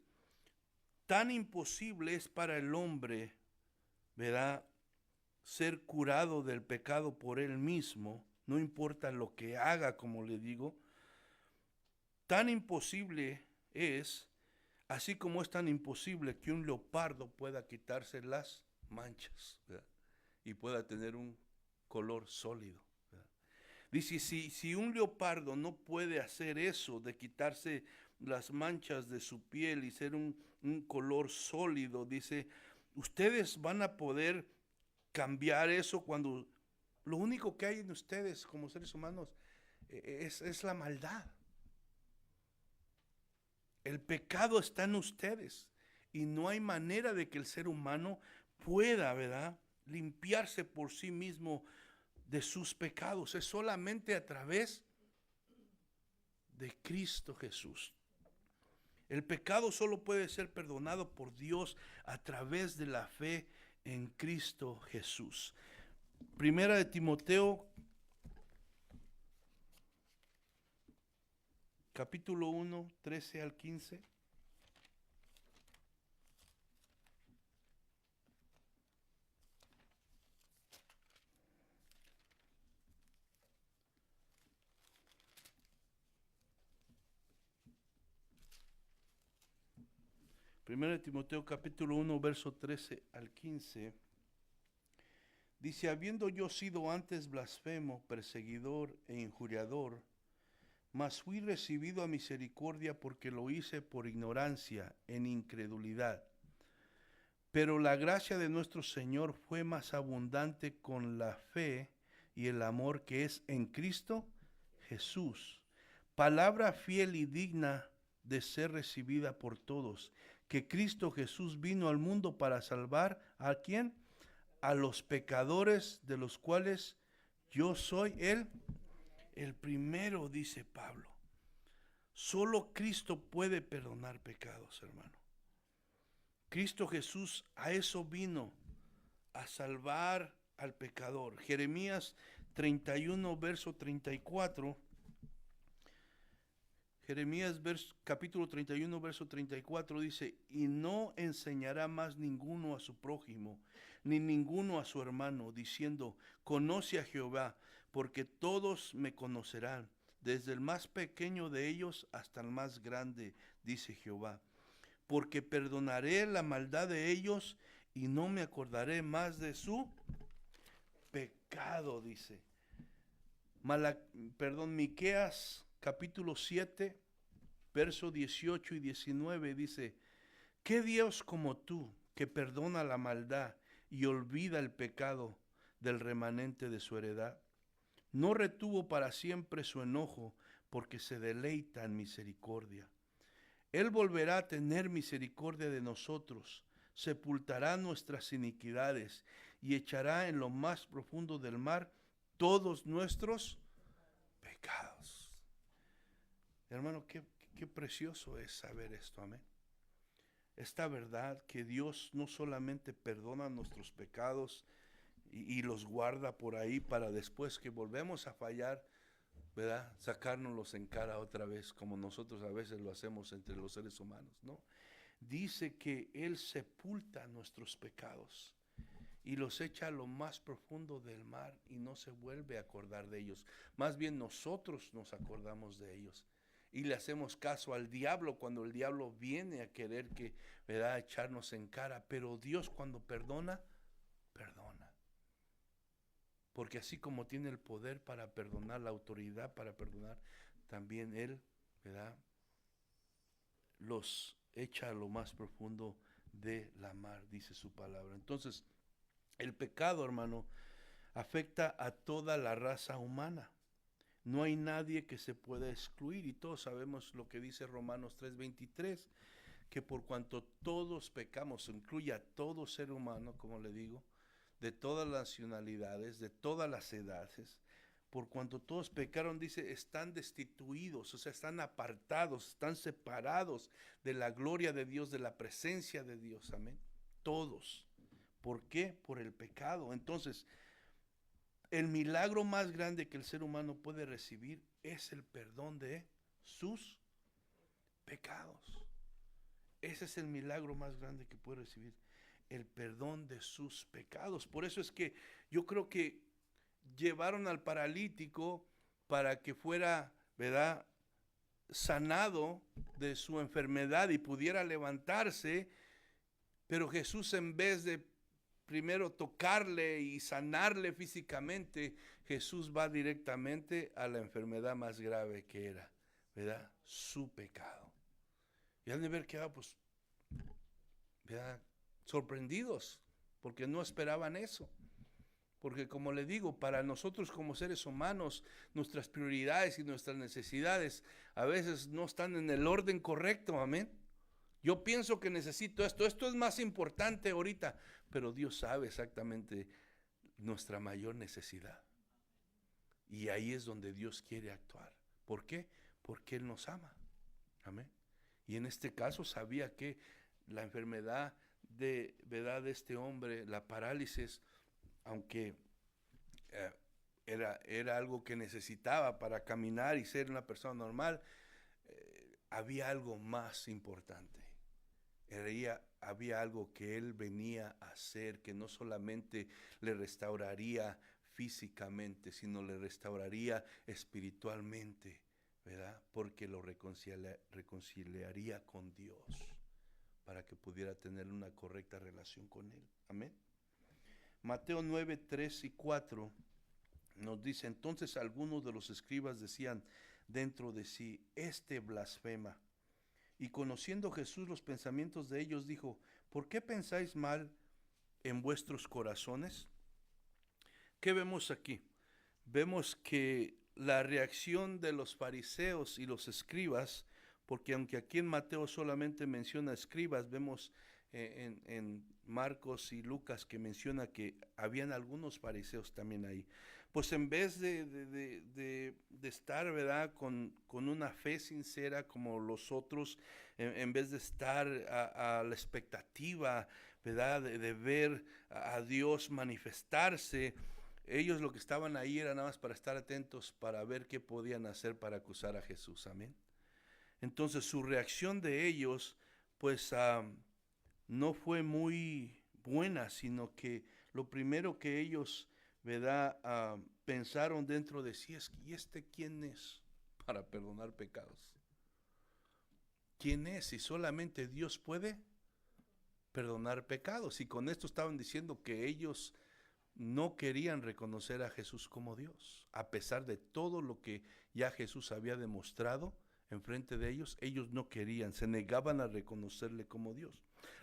tan imposible es para el hombre, ¿verdad?, ser curado del pecado por él mismo, no importa lo que haga, como le digo. Tan imposible es, así como es tan imposible que un leopardo pueda quitarse las manchas, ¿verdad?, y pueda tener un color sólido, ¿verdad? Dice, si un leopardo no puede hacer eso de quitarse las manchas de su piel y ser un color sólido, dice, ustedes van a poder cambiar eso cuando lo único que hay en ustedes como seres humanos es la maldad. El pecado está en ustedes y no hay manera de que el ser humano pueda, ¿verdad?, limpiarse por sí mismo de sus pecados. Es solamente a través de Cristo Jesús. El pecado solo puede ser perdonado por Dios a través de la fe en Cristo Jesús. Primera de Timoteo, capítulo 1, 13 al 15. Primera de Timoteo, capítulo 1, verso 13 al 15. Dice, habiendo yo sido antes blasfemo, perseguidor e injuriador, mas fui recibido a misericordia porque lo hice por ignorancia, en incredulidad. Pero la gracia de nuestro Señor fue más abundante con la fe y el amor que es en Cristo Jesús. Palabra fiel y digna de ser recibida por todos, que Cristo Jesús vino al mundo para salvar ¿a quién? A los pecadores, de los cuales yo soy el primero, dice Pablo. Solo Cristo puede perdonar pecados, hermano. Cristo Jesús a eso vino, a salvar al pecador. Jeremías 31, verso 34. Jeremías capítulo 31, verso 34 dice, y no enseñará más ninguno a su prójimo, ni ninguno a su hermano, diciendo, conoce a Jehová, porque todos me conocerán, desde el más pequeño de ellos hasta el más grande, dice Jehová. porque perdonaré la maldad de ellos y no me acordaré más de su pecado, dice. Miqueas capítulo 7, verso 18 y 19 dice: ¿qué Dios como tú, que perdona la maldad y olvida el pecado del remanente de su heredad? No retuvo para siempre su enojo, porque se deleita en misericordia. Él volverá a tener misericordia de nosotros, sepultará nuestras iniquidades y echará en lo más profundo del mar todos nuestros pecados. Hermano, qué precioso es saber esto, amén. Esta verdad que Dios no solamente perdona nuestros pecados y los guarda por ahí para después que volvemos a fallar, ¿verdad? Sacárnoslos en cara otra vez, como nosotros a veces lo hacemos entre los seres humanos, ¿no? Dice que Él sepulta nuestros pecados y los echa a lo más profundo del mar y no se vuelve a acordar de ellos. Más bien nosotros nos acordamos de ellos y le hacemos caso al diablo cuando el diablo viene a querer que, ¿verdad?, echarnos en cara. Pero Dios, cuando perdona, perdona. Porque así como tiene el poder para perdonar, la autoridad para perdonar, también Él, ¿verdad?, los echa a lo más profundo de la mar, dice su palabra. Entonces, el pecado, hermano, afecta a toda la raza humana. No hay nadie que se pueda excluir, y todos sabemos lo que dice Romanos 3:23, que por cuanto todos pecamos, incluye a todo ser humano, como le digo, de todas las nacionalidades, de todas las edades, por cuanto todos pecaron, dice, están destituidos, o sea, están apartados, están separados de la gloria de Dios, de la presencia de Dios, amén. Todos. ¿Por qué? Por el pecado. Entonces, el milagro más grande que el ser humano puede recibir es el perdón de sus pecados. Ese es el milagro más grande que puede recibir, el perdón de sus pecados. Por eso es que yo creo que llevaron al paralítico para que fuera, ¿verdad?, sanado de su enfermedad y pudiera levantarse, pero Jesús, en vez de primero tocarle y sanarle físicamente, Jesús va directamente a la enfermedad más grave que era, ¿verdad?, su pecado. Y han de haber quedado, pues, ¿verdad?, sorprendidos, porque no esperaban eso. Porque, como le digo, para nosotros como seres humanos, nuestras prioridades y nuestras necesidades a veces no están en el orden correcto, amén. Yo pienso que necesito esto es más importante ahorita, pero Dios sabe exactamente nuestra mayor necesidad. Y ahí es donde Dios quiere actuar. ¿Por qué? Porque Él nos ama, amén. Y en este caso sabía que la enfermedad de, ¿verdad?, de este hombre, la parálisis, aunque era algo que necesitaba para caminar y ser una persona normal, había algo más importante. Había algo que él venía a hacer, que no solamente le restauraría físicamente, sino le restauraría espiritualmente, ¿verdad? Porque lo reconciliaría con Dios, para que pudiera tener una correcta relación con Él. Amén. Mateo 9, 3 y 4 nos dice: entonces algunos de los escribas decían dentro de sí, este blasfema. Y conociendo Jesús los pensamientos de ellos, dijo: ¿por qué pensáis mal en vuestros corazones? ¿Qué vemos aquí? Vemos que la reacción de los fariseos y los escribas, porque aunque aquí en Mateo solamente menciona escribas, vemos en Marcos y Lucas que menciona que habían algunos fariseos también ahí. Pues en vez de estar, ¿verdad?, con una fe sincera como los otros, en vez de estar a la expectativa, ¿verdad?, de ver a Dios manifestarse, ellos lo que estaban ahí era nada más para estar atentos, para ver qué podían hacer para acusar a Jesús, amén. Entonces su reacción de ellos, pues no fue muy buena, sino que lo primero que ellos, ¿verdad?, pensaron dentro de sí es: ¿y este quién es para perdonar pecados? quién es, y solamente Dios puede perdonar pecados. Y con esto estaban diciendo que ellos no querían reconocer a Jesús como Dios, a pesar de todo lo que ya Jesús había demostrado enfrente de ellos. Ellos no querían, se negaban a reconocerle como Dios.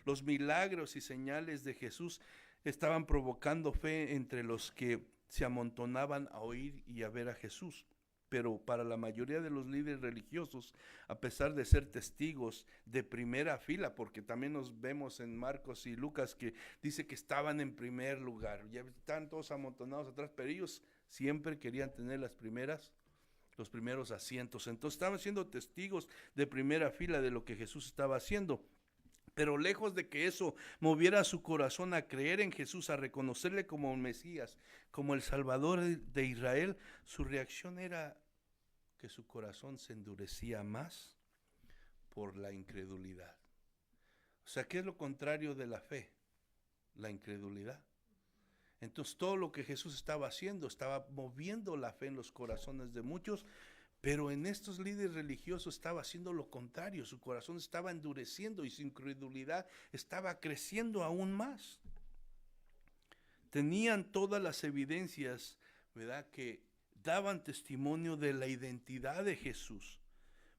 Los milagros y señales de Jesús estaban provocando fe entre los que se amontonaban a oír y a ver a Jesús. Pero para la mayoría de los líderes religiosos, a pesar de ser testigos de primera fila, porque también nos vemos en Marcos y Lucas que dice que estaban en primer lugar, ya están todos amontonados atrás, pero ellos siempre querían tener los primeros asientos. Entonces estaban siendo testigos de primera fila de lo que Jesús estaba haciendo. Pero lejos de que eso moviera su corazón a creer en Jesús, a reconocerle como un Mesías, como el Salvador de Israel, su reacción era que su corazón se endurecía más por la incredulidad. O sea, ¿qué es lo contrario de la fe? La incredulidad. Entonces todo lo que Jesús estaba haciendo, estaba moviendo la fe en los corazones de muchos, pero en estos líderes religiosos estaba haciendo lo contrario. Su corazón estaba endureciendo y su incredulidad estaba creciendo aún más. Tenían todas las evidencias, ¿verdad?, que daban testimonio de la identidad de Jesús.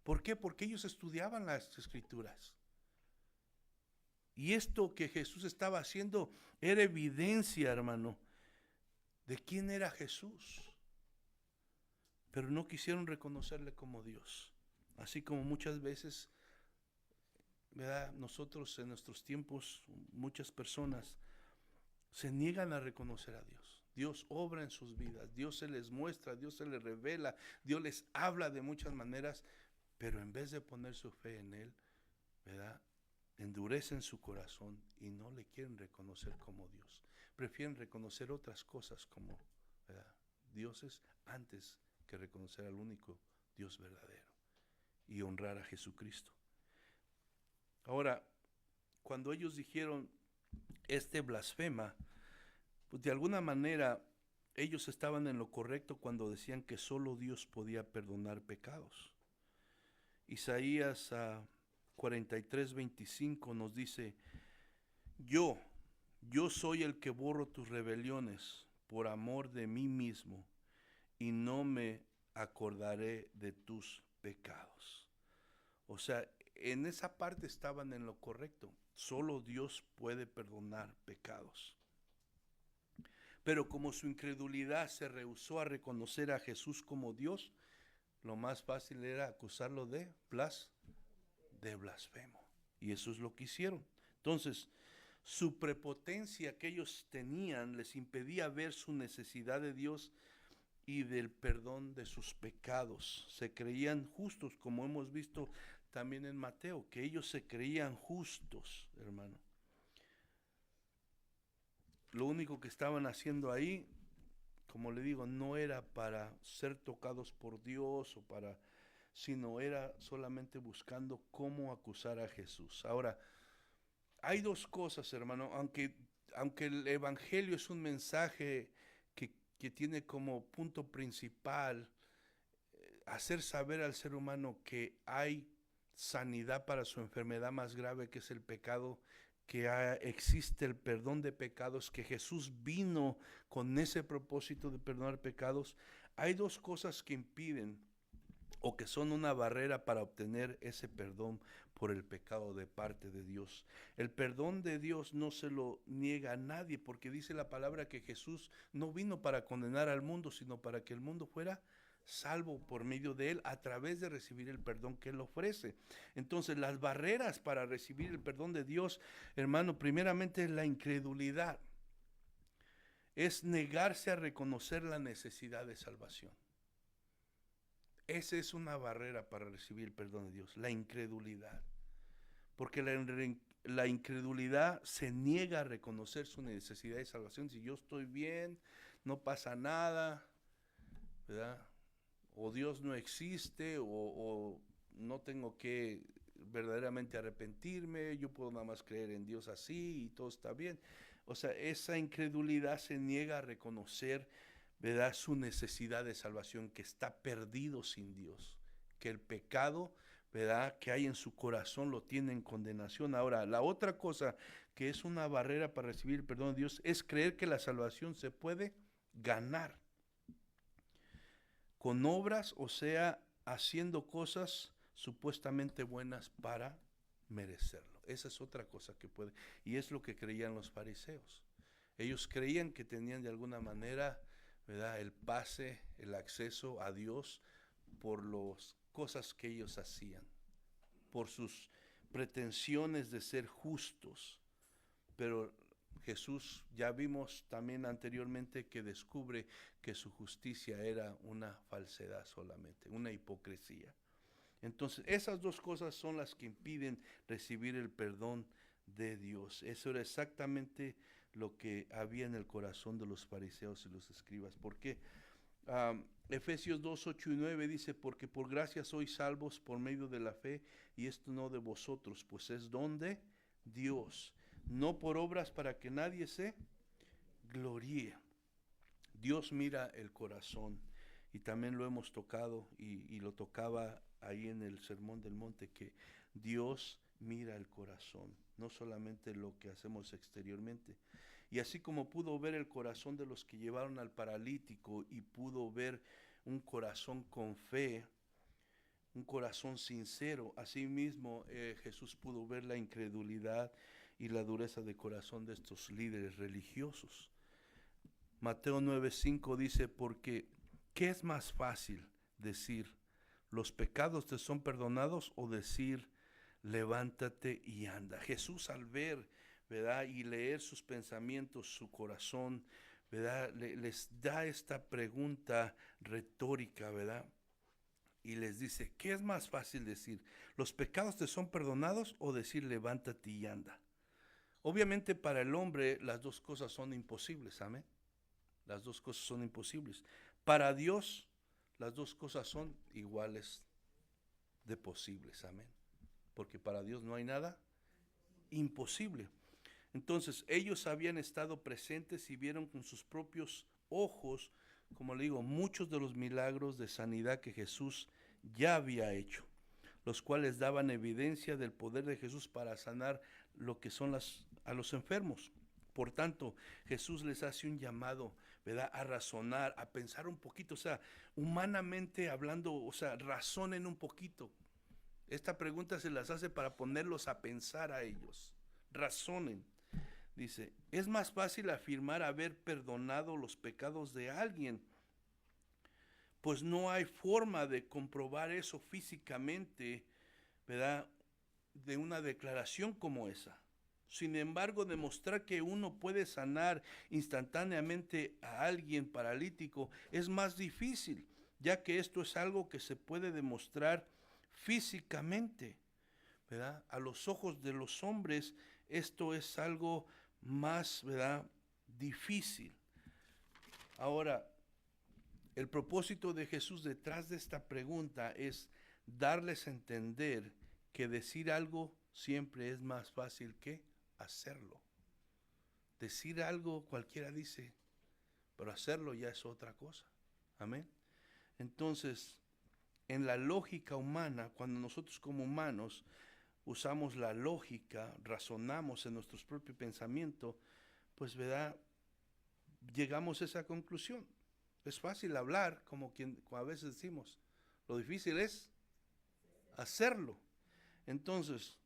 ¿Por qué? Porque ellos estudiaban las Escrituras. Y esto que Jesús estaba haciendo era evidencia, hermano, de quién era Jesús. Pero no quisieron reconocerle como Dios. Así como muchas veces, ¿verdad?, nosotros en nuestros tiempos, muchas personas se niegan a reconocer a Dios. Dios obra en sus vidas, Dios se les muestra, Dios se les revela, Dios les habla de muchas maneras, pero en vez de poner su fe en Él, ¿verdad?, endurecen su corazón y no le quieren reconocer como Dios. Prefieren reconocer otras cosas como, ¿verdad?, dioses antes que reconocer al único Dios verdadero y honrar a Jesucristo. Ahora, cuando ellos dijeron, este blasfema, pues de alguna manera ellos estaban en lo correcto cuando decían que solo Dios podía perdonar pecados. Isaías 43:25 nos dice, yo soy el que borro tus rebeliones por amor de mí mismo, y no me acordaré de tus pecados. O sea, en esa parte estaban en lo correcto. Solo Dios puede perdonar pecados. Pero como su incredulidad se rehusó a reconocer a Jesús como Dios, lo más fácil era acusarlo de blasfemo. Y eso es lo que hicieron. Entonces, su prepotencia que ellos tenían les impedía ver su necesidad de Dios y del perdón de sus pecados. Se creían justos, como hemos visto también en Mateo, que ellos se creían justos, hermano. Lo único que estaban haciendo ahí, como le digo, no era para ser tocados por Dios sino era solamente buscando cómo acusar a Jesús. Ahora, hay dos cosas, hermano, aunque el Evangelio es un mensaje que tiene como punto principal hacer saber al ser humano que hay sanidad para su enfermedad más grave, que es el pecado, que existe el perdón de pecados, que Jesús vino con ese propósito de perdonar pecados. Hay dos cosas que impiden o que son una barrera para obtener ese perdón por el pecado de parte de Dios. El perdón de Dios no se lo niega a nadie, porque dice la palabra que Jesús no vino para condenar al mundo, sino para que el mundo fuera salvo por medio de Él, a través de recibir el perdón que Él ofrece. Entonces, las barreras para recibir el perdón de Dios, hermano, primeramente es la incredulidad. Es negarse a reconocer la necesidad de salvación. Esa es una barrera para recibir el perdón de Dios, la incredulidad. Porque la incredulidad se niega a reconocer su necesidad de salvación. Si yo estoy bien, no pasa nada, ¿verdad? O Dios no existe, o no tengo que verdaderamente arrepentirme, yo puedo nada más creer en Dios así y todo está bien. O sea, esa incredulidad se niega a reconocer, ¿verdad?, su necesidad de salvación, que está perdido sin Dios, que el pecado, ¿verdad?, que hay en su corazón lo tiene en condenación. Ahora, la otra cosa que es una barrera para recibir el perdón de Dios es creer que la salvación se puede ganar con obras, o sea, haciendo cosas supuestamente buenas para merecerlo. Esa es otra cosa que puede, y es lo que creían los fariseos. Ellos creían que tenían de alguna manera, ¿verdad?, el pase, el acceso a Dios por las cosas que ellos hacían, por sus pretensiones de ser justos. Pero Jesús, ya vimos también anteriormente, que descubre que su justicia era una falsedad solamente, una hipocresía. Entonces, esas dos cosas son las que impiden recibir el perdón de Dios. Eso era exactamente lo que había en el corazón de los fariseos y los escribas. ¿Por qué? Efesios 2, 8 y 9 dice: porque por gracia sois salvos por medio de la fe, y esto no de vosotros, pues es don de Dios, no por obras, para que nadie se gloríe. Dios mira el corazón, y también lo hemos tocado, y lo tocaba ahí en el Sermón del Monte, que Dios mira el corazón, no solamente lo que hacemos exteriormente. Y así como pudo ver el corazón de los que llevaron al paralítico, y pudo ver un corazón con fe, un corazón sincero, así mismo Jesús pudo ver la incredulidad y la dureza de corazón de estos líderes religiosos. Mateo 9:5 dice: porque ¿qué es más fácil decir, los pecados te son perdonados, o decir, levántate y anda? Jesús, al ver, ¿verdad?, y leer sus pensamientos, su corazón, ¿verdad?, les da esta pregunta retórica, ¿verdad? Y les dice: ¿qué es más fácil decir, los pecados te son perdonados, o decir, levántate y anda? Obviamente para el hombre las dos cosas son imposibles, amén. Las dos cosas son imposibles. Para Dios las dos cosas son iguales de posibles, amén. Porque para Dios no hay nada imposible. Entonces ellos habían estado presentes y vieron con sus propios ojos, como le digo, muchos de los milagros de sanidad que Jesús ya había hecho, los cuales daban evidencia del poder de Jesús para sanar lo que son a los enfermos. Por tanto, Jesús les hace un llamado, ¿verdad?, a razonar, a pensar un poquito, o sea, humanamente hablando, o sea, razonen un poquito. Esta pregunta se las hace para ponerlos a pensar a ellos. Razonen. Dice: es más fácil afirmar haber perdonado los pecados de alguien, pues no hay forma de comprobar eso físicamente, ¿verdad?, de una declaración como esa. Sin embargo, demostrar que uno puede sanar instantáneamente a alguien paralítico es más difícil, ya que esto es algo que se puede demostrar físicamente, ¿verdad? A los ojos de los hombres esto es algo más, ¿verdad?, difícil. Ahora, el propósito de Jesús detrás de esta pregunta es darles a entender que decir algo siempre es más fácil que hacerlo. Decir algo cualquiera dice, pero hacerlo ya es otra cosa. Amén. Entonces, en la lógica humana, cuando nosotros como humanos usamos la lógica, razonamos en nuestros propios pensamientos, pues, ¿verdad?, llegamos a esa conclusión. Es fácil hablar, como a veces decimos, lo difícil es hacerlo. Entonces,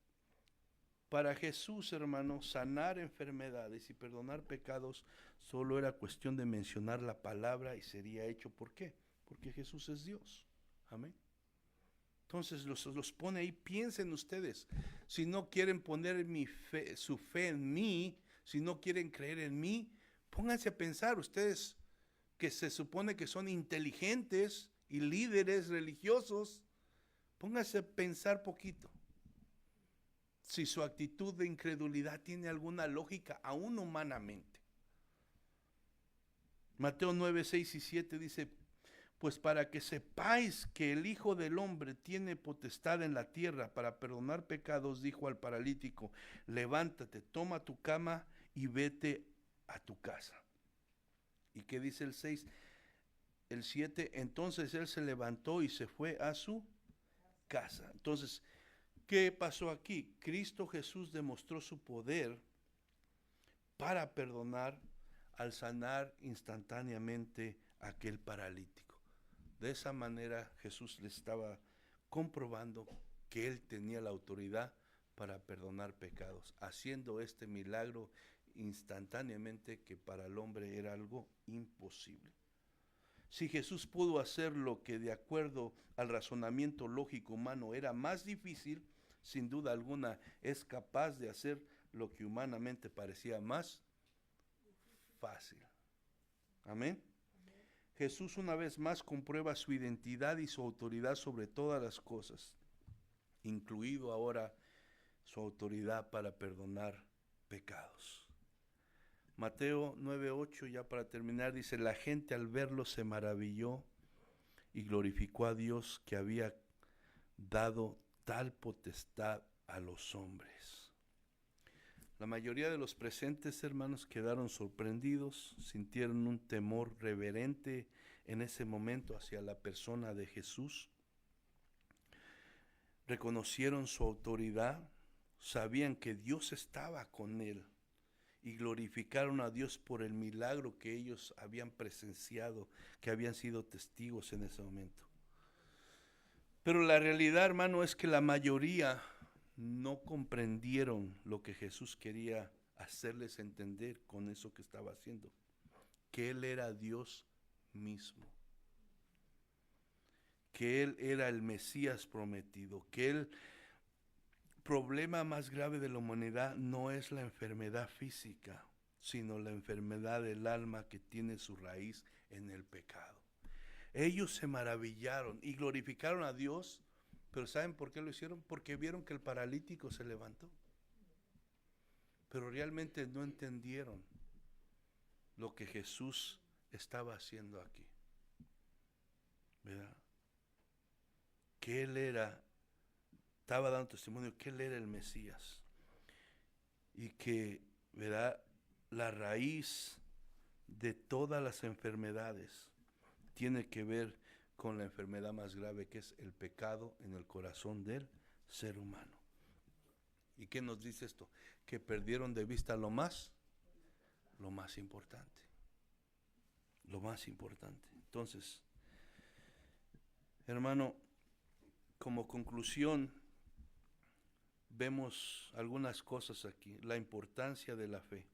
para Jesús, hermano, sanar enfermedades y perdonar pecados solo era cuestión de mencionar la palabra y sería hecho. ¿Por qué? Porque Jesús es Dios. Amén. Entonces los pone ahí. Piensen ustedes, si no quieren poner su fe en mí, si no quieren creer en mí, pónganse a pensar ustedes, que se supone que son inteligentes y líderes religiosos, pónganse a pensar poquito. Si su actitud de incredulidad tiene alguna lógica, aún humanamente. Mateo 9, 6 y 7 dice: pues para que sepáis que el Hijo del Hombre tiene potestad en la tierra para perdonar pecados, dijo al paralítico: levántate, toma tu cama y vete a tu casa. ¿Y qué dice el 6? El 7, entonces él se levantó y se fue a su casa. Entonces, ¿qué pasó aquí? Cristo Jesús demostró su poder para perdonar al sanar instantáneamente a aquel paralítico. De esa manera Jesús le estaba comprobando que él tenía la autoridad para perdonar pecados, haciendo este milagro instantáneamente que para el hombre era algo imposible. Si Jesús pudo hacer lo que de acuerdo al razonamiento lógico humano era más difícil, sin duda alguna es capaz de hacer lo que humanamente parecía más fácil. Amén. Jesús una vez más comprueba su identidad y su autoridad sobre todas las cosas, incluido ahora su autoridad para perdonar pecados. Mateo 9:8, ya para terminar, dice: la gente al verlo se maravilló y glorificó a Dios que había dado tal potestad a los hombres. La mayoría de los presentes, hermanos, quedaron sorprendidos, sintieron un temor reverente en ese momento hacia la persona de Jesús. Reconocieron su autoridad, sabían que Dios estaba con él y glorificaron a Dios por el milagro que ellos habían presenciado, que habían sido testigos en ese momento. Pero la realidad, hermano, es que la mayoría no comprendieron lo que Jesús quería hacerles entender con eso que estaba haciendo, que Él era Dios mismo, que Él era el Mesías prometido, que el problema más grave de la humanidad no es la enfermedad física, sino la enfermedad del alma que tiene su raíz en el pecado. Ellos se maravillaron y glorificaron a Dios, pero ¿saben por qué lo hicieron? Porque vieron que el paralítico se levantó. Pero realmente no entendieron lo que Jesús estaba haciendo aquí, ¿verdad? Que Él estaba dando testimonio que Él era el Mesías. Y que, ¿verdad?, la raíz de todas las enfermedades tiene que ver con la enfermedad más grave, que es el pecado en el corazón del ser humano. ¿Y qué nos dice esto? Que perdieron de vista lo más importante. Lo más importante. Entonces, hermano, como conclusión, vemos algunas cosas aquí. La importancia de la fe.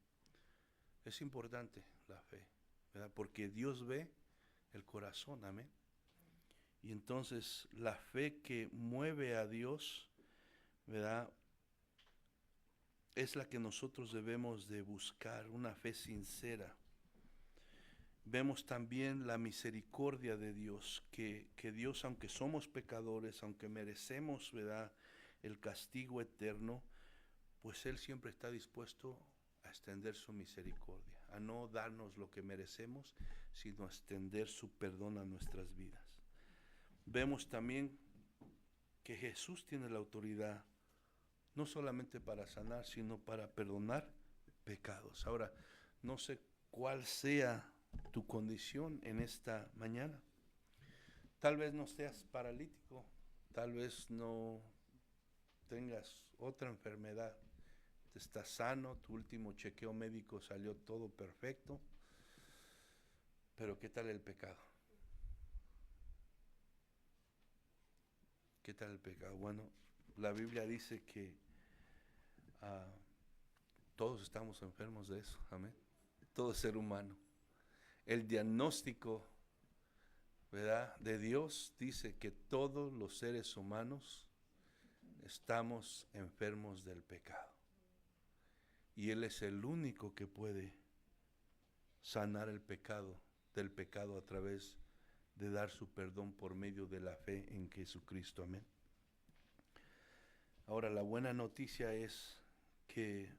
Es importante la fe, ¿verdad? Porque Dios ve el corazón, amén. Y entonces la fe que mueve a Dios, ¿verdad?, es la que nosotros debemos de buscar, una fe sincera. Vemos también la misericordia de Dios, que Dios, aunque somos pecadores, aunque merecemos, ¿verdad?, el castigo eterno, pues Él siempre está dispuesto a extender su misericordia, a no darnos lo que merecemos, sino a extender su perdón a nuestras vidas. Vemos también que Jesús tiene la autoridad no solamente para sanar, sino para perdonar pecados. Ahora, no sé cuál sea tu condición en esta mañana. Tal vez no seas paralítico, tal vez no tengas otra enfermedad. Estás sano, tu último chequeo médico salió todo perfecto, pero ¿qué tal el pecado? ¿Qué tal el pecado? Bueno, la Biblia dice que todos estamos enfermos de eso, amén. Todo ser humano. El diagnóstico, ¿verdad?, de Dios dice que todos los seres humanos estamos enfermos del pecado. Y Él es el único que puede sanar el pecado, del pecado a través de dar su perdón por medio de la fe en Jesucristo, amén. Ahora, la buena noticia es que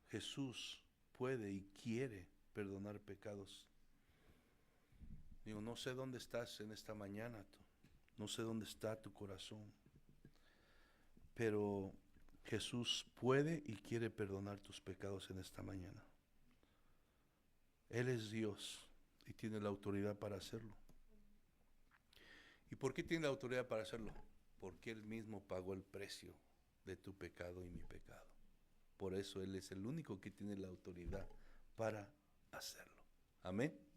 Jesús puede y quiere perdonar pecados. Digo, no sé dónde estás en esta mañana, no sé dónde está tu corazón, pero Jesús puede y quiere perdonar tus pecados en esta mañana. Él es Dios y tiene la autoridad para hacerlo. ¿Y por qué tiene la autoridad para hacerlo? porque Él mismo pagó el precio de tu pecado y mi pecado. Por eso Él es el único que tiene la autoridad para hacerlo. Amén.